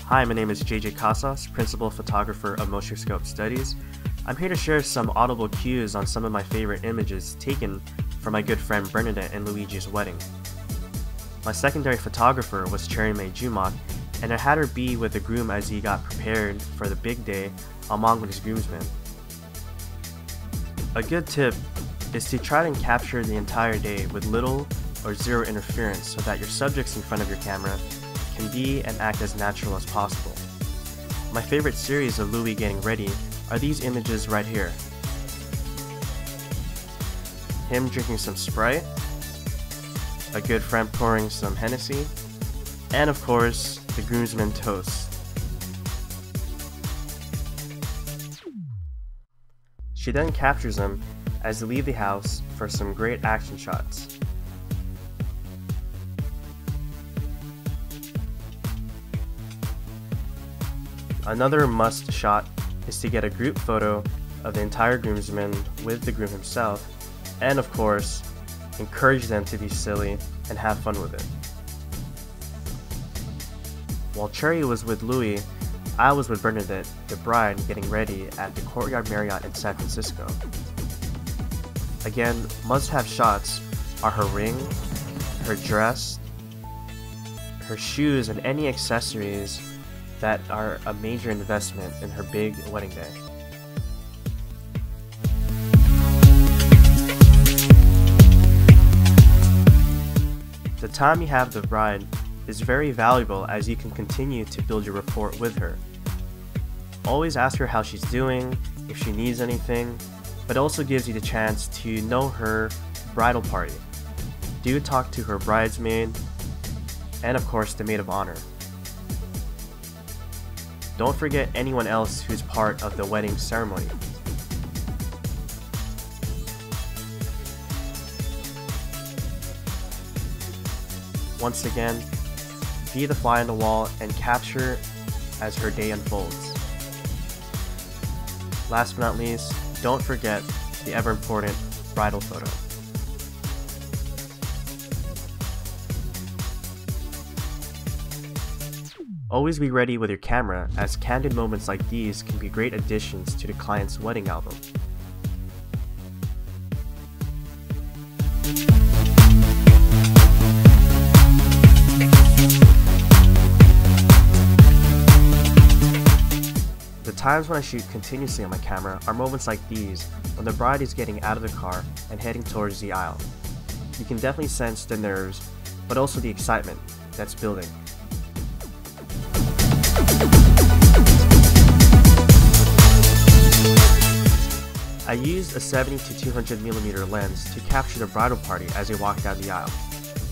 Hi, my name is Casas, Principal Photographer of MotionScope Studies. I'm here to share some audible cues on some of my favorite images taken from my good friend Bernadette and Luigi's wedding. My secondary photographer was Cherrymae Jumoc, and I had her be with the groom as he got prepared for the big day along with his groomsmen. A good tip is to try and capture the entire day with little or zero interference so that your subjects in front of your camera can be and act as natural as possible. My favorite series of Louie getting ready are these images right here. Him drinking some Sprite, a good friend pouring some Hennessy, and of course, the groomsmen toast. She then captures them as they leave the house for some great action shots. Another must shot is to get a group photo of the entire groomsmen with the groom himself, and of course, encourage them to be silly and have fun with it. While Cherry was with Louie, I was with Bernadette, the bride, getting ready at the Courtyard Marriott in San Francisco. Again, must-have shots are her ring, her dress, her shoes, and any accessories that are a major investment in her big wedding day. The time you have the bride is very valuable as you can continue to build your rapport with her. Always ask her how she's doing, if she needs anything, but also gives you the chance to know her bridal party. Do talk to her bridesmaid, and of course the maid of honor. Don't forget anyone else who's part of the wedding ceremony. Once again, be the fly on the wall and capture as her day unfolds. Last but not least, don't forget the ever important bridal photo. Always be ready with your camera, as candid moments like these can be great additions to the client's wedding album. The times when I shoot continuously on my camera are moments like these, when the bride is getting out of the car and heading towards the aisle. You can definitely sense the nerves, but also the excitement that's building. I used a 70 to 200mm lens to capture the bridal party as they walk down the aisle.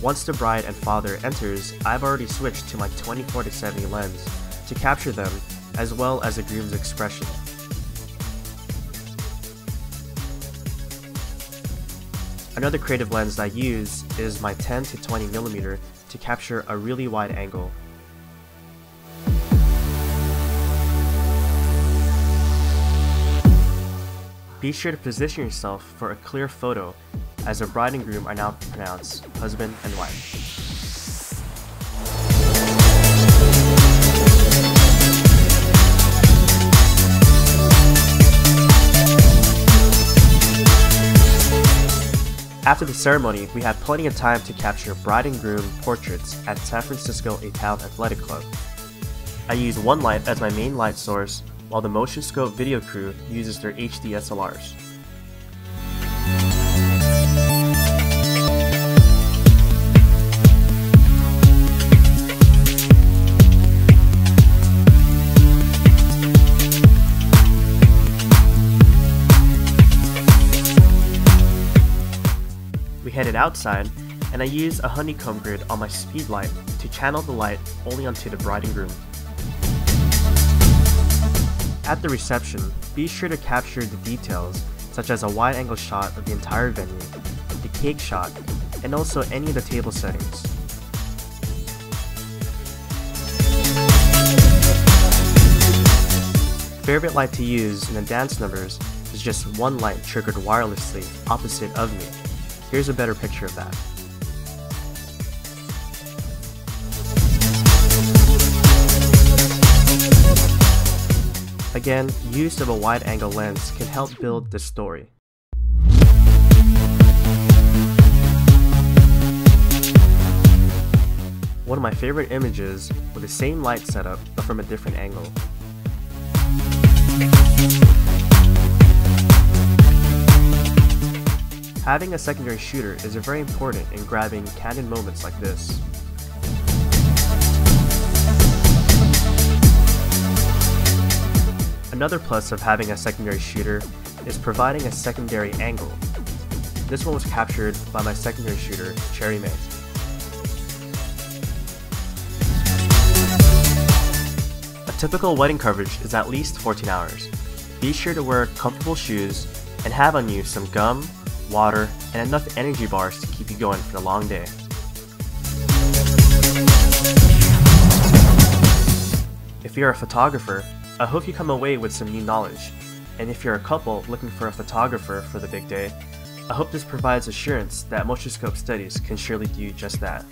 Once the bride and father enters, I've already switched to my 24 to 70 lens to capture them as well as the groom's expression. Another creative lens that I use is my 10 to 20mm to capture a really wide angle. Be sure to position yourself for a clear photo, as the bride and groom are now pronounced husband and wife. After the ceremony, we had plenty of time to capture bride and groom portraits at San Francisco Italian Athletic Club. I used one light as my main light source, while the MotionScope video crew uses their HD SLRs. We headed outside, and I used a honeycomb grid on my speed light to channel the light only onto the bride and groom. At the reception, be sure to capture the details, such as a wide-angle shot of the entire venue, the cake shot, and also any of the table settings. Favorite light to use in the dance numbers is just one light triggered wirelessly opposite of me. Here's a better picture of that. Again, use of a wide-angle lens can help build this story. One of my favorite images with the same light setup but from a different angle. Having a secondary shooter is very important in grabbing candid moments like this. Another plus of having a secondary shooter is providing a secondary angle. This one was captured by my secondary shooter, Cherrymae. A typical wedding coverage is at least 14 hours. Be sure to wear comfortable shoes and have on you some gum, water, and enough energy bars to keep you going for the long day. If you're a photographer, I hope you come away with some new knowledge. And if you're a couple looking for a photographer for the big day, I hope this provides assurance that MotionScope Studies can surely do just that.